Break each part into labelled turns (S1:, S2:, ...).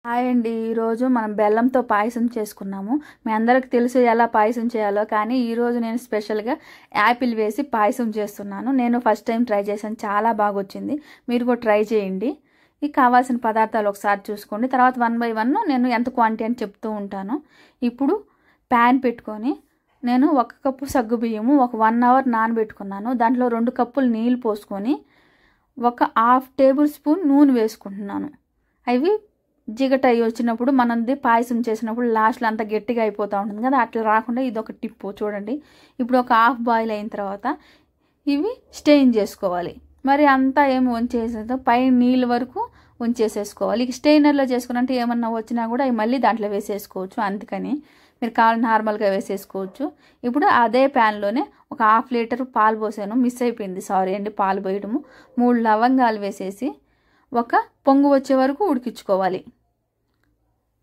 S1: Hi అండి. ఈరోజు మనం బెల్లంతో పాయసం చేసుకున్నాము. మీ అందరికి తెలుసు ఎలా పాయసం చేయాలో, కానీ ఈరోజు నేను స్పెషల్గా యాపిల్ వేసి పాయసం చేస్తున్నాను. నేను ఫస్ట్ టైం ట్రై చేశాను, చాలా బాగా వచ్చింది. మీరు కూడా ట్రై చేయండి. ఈ కావాల్సిన పదార్థాలు ఒకసారి చూసుకోండి, తర్వాత 1 by 1 నేను ఎంత క్వాంటిటీ అని చెప్తూ ఉంటాను. ఇప్పుడు ప్యాన్ పెట్టుకొని నేను 1 కప్పు సగ్గుబియ్యము ఒక 1 అవర్ నానబెట్టుకున్నాను. దాంట్లో 2 కప్పులు నీళ్ళు పోసుకొని 1/2 టేబుల్ స్పూన్ నూనె వేసుకుంటున్నాను. అవి జిగట అయ్యి వచ్చినప్పుడు మనది పాయసం చేసినప్పుడు లాస్ట్లో అంత గట్టిగా అయిపోతూ ఉంటుంది కదా, అట్లా రాకుండా ఇది ఒక టిప్పు చూడండి. ఇప్పుడు ఒక హాఫ్ బాయిల్ అయిన తర్వాత ఇవి స్టెయిన్ చేసుకోవాలి. మరి అంతా ఏమి ఉంచేసేదో పై నీళ్ళ వరకు ఉంచేసేసుకోవాలి. ఇక స్టెయినర్లో చేసుకున్నట్టు ఏమన్నా వచ్చినా కూడా అవి మళ్ళీ దాంట్లో వేసేసుకోవచ్చు. అందుకని మీరు కావాలి నార్మల్గా వేసేసుకోవచ్చు. ఇప్పుడు అదే ప్యాన్లోనే ఒక 1/2 లీటర్ పాలు పోసాను, మిస్ అయిపోయింది, సారీ అండి. పాలు పోయడము 3 లవంగాలు వేసేసి ఒక పొంగు వచ్చే వరకు ఉడికించుకోవాలి.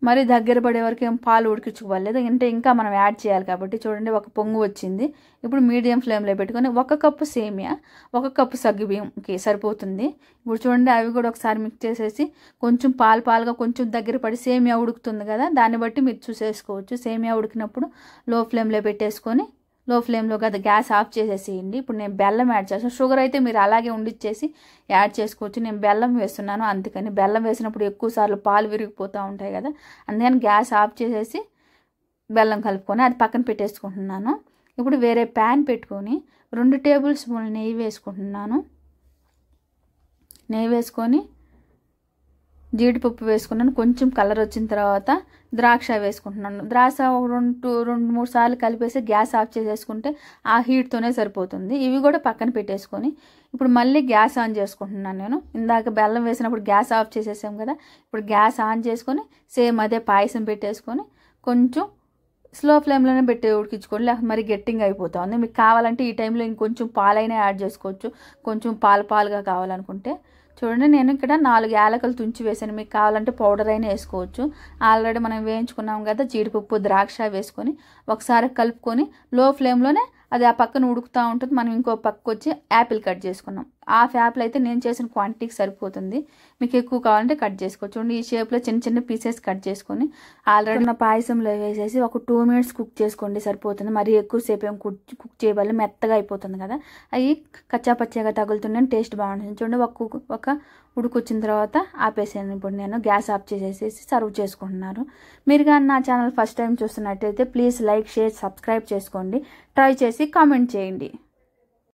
S1: మరి దగ్గర పడే వరకు ఏం పాలు ఉడికించుకోవాలి, అంటే ఇంకా మనం యాడ్ చేయాలి కాబట్టి. చూడండి, ఒక పొంగు వచ్చింది. ఇప్పుడు మీడియం ఫ్లేమ్లో పెట్టుకొని 1 కప్పు సేమియా 1 కప్పు సగ్గుబియ్యంకి సరిపోతుంది. ఇప్పుడు చూడండి, అవి కూడా ఒకసారి మిక్స్ చేసేసి కొంచెం పాలుగా కొంచెం దగ్గర పడి సేమియా ఉడుకుతుంది కదా, దాన్ని బట్టి మీరు చూసేసుకోవచ్చు. సేమియా ఉడికినప్పుడు లో ఫ్లేమ్లో పెట్టేసుకొని లో ఫ్లేమ్లో కదా గ్యాస్ ఆఫ్ చేసేసేయండి. ఇప్పుడు నేను బెల్లం యాడ్ చేస్తాను. షుగర్ అయితే మీరు అలాగే ఉండిచ్చేసి యాడ్ చేసుకోవచ్చు. నేను బెల్లం వేస్తున్నాను, అందుకని బెల్లం వేసినప్పుడు ఎక్కువసార్లు పాలు విరిగిపోతూ ఉంటాయి కదా, అందుకని గ్యాస్ ఆఫ్ చేసేసి బెల్లం కలుపుకొని అది పక్కన పెట్టేసుకుంటున్నాను. ఇప్పుడు వేరే ప్యాన్ పెట్టుకొని 2 టేబుల్ స్పూన్ల నెయ్యి వేసుకుంటున్నాను. నెయ్యి వేసుకొని జీడిపప్పు వేసుకున్నాను. కొంచెం కలర్ వచ్చిన తర్వాత ద్రాక్ష వేసుకుంటున్నాను. ద్రాక్ష 2-3 సార్లు కలిపేసి గ్యాస్ ఆఫ్ చేసేసుకుంటే ఆ హీట్తోనే సరిపోతుంది. ఇవి కూడా పక్కన పెట్టేసుకొని ఇప్పుడు మళ్ళీ గ్యాస్ ఆన్ చేసుకుంటున్నాను. నేను ఇందాక బెల్లం వేసినప్పుడు గ్యాస్ ఆఫ్ చేసేసాం కదా, ఇప్పుడు గ్యాస్ ఆన్ చేసుకొని సేమ్ అదే పాయసం పెట్టేసుకొని కొంచెం స్లో ఫ్లేమ్లోనే పెట్టి ఉడికించుకోండి, లేకపోతే మరి గట్టిగా అయిపోతుంది. మీకు కావాలంటే ఈ టైంలో ఇంకొంచెం పాలైనా యాడ్ చేసుకోవచ్చు, కొంచెం పాలుగా కావాలనుకుంటే. చూడండి, నేను ఇక్కడ 4 యాలకులు తుంచి వేసాను. మీకు కావాలంటే పౌడర్ అయినా వేసుకోవచ్చు. ఆల్రెడీ మనం వేయించుకున్నాం కదా, జీడిపప్పు ద్రాక్ష వేసుకొని ఒకసారి కలుపుకొని లో ఫ్లేమ్లోనే అది ఆ పక్కన ఉడుకుతూ ఉంటుంది. మనం ఇంకో పక్కకు వచ్చి యాపిల్ కట్ చేసుకున్నాం. హాఫ్ యాపిల్ అయితే నేను చేసిన క్వాంటిటీకి సరిపోతుంది. మీకు ఎక్కువ కావాలంటే కట్ చేసుకోవచ్చు. చూడండి, ఈ షేప్లో చిన్న పీసెస్ కట్ చేసుకొని ఆల్రెడీ ఉన్న పాయసంలో వేసేసి ఒక 2 మినిట్స్ కుక్ చేసుకోండి, సరిపోతుంది. మరి ఎక్కువసేపు ఏం కుక్ చేయబడి మెత్తగా అయిపోతుంది కదా, అవి కచ్చాపచ్చాగా తగులుతుండే టేస్ట్ బాగుంటుంది. చూడండి, ఒక ఉడుకొచ్చిన తర్వాత ఆపేసాను. ఇప్పుడు నేను గ్యాస్ ఆఫ్ చేసేసి సర్వ్ చేసుకుంటున్నాను. మీరు కానీ నా ఛానల్ ఫస్ట్ టైం చూస్తున్నట్టయితే ప్లీజ్ లైక్, షేర్, సబ్స్క్రైబ్ చేసుకోండి. ట్రై చేసి కామెంట్ చేయండి.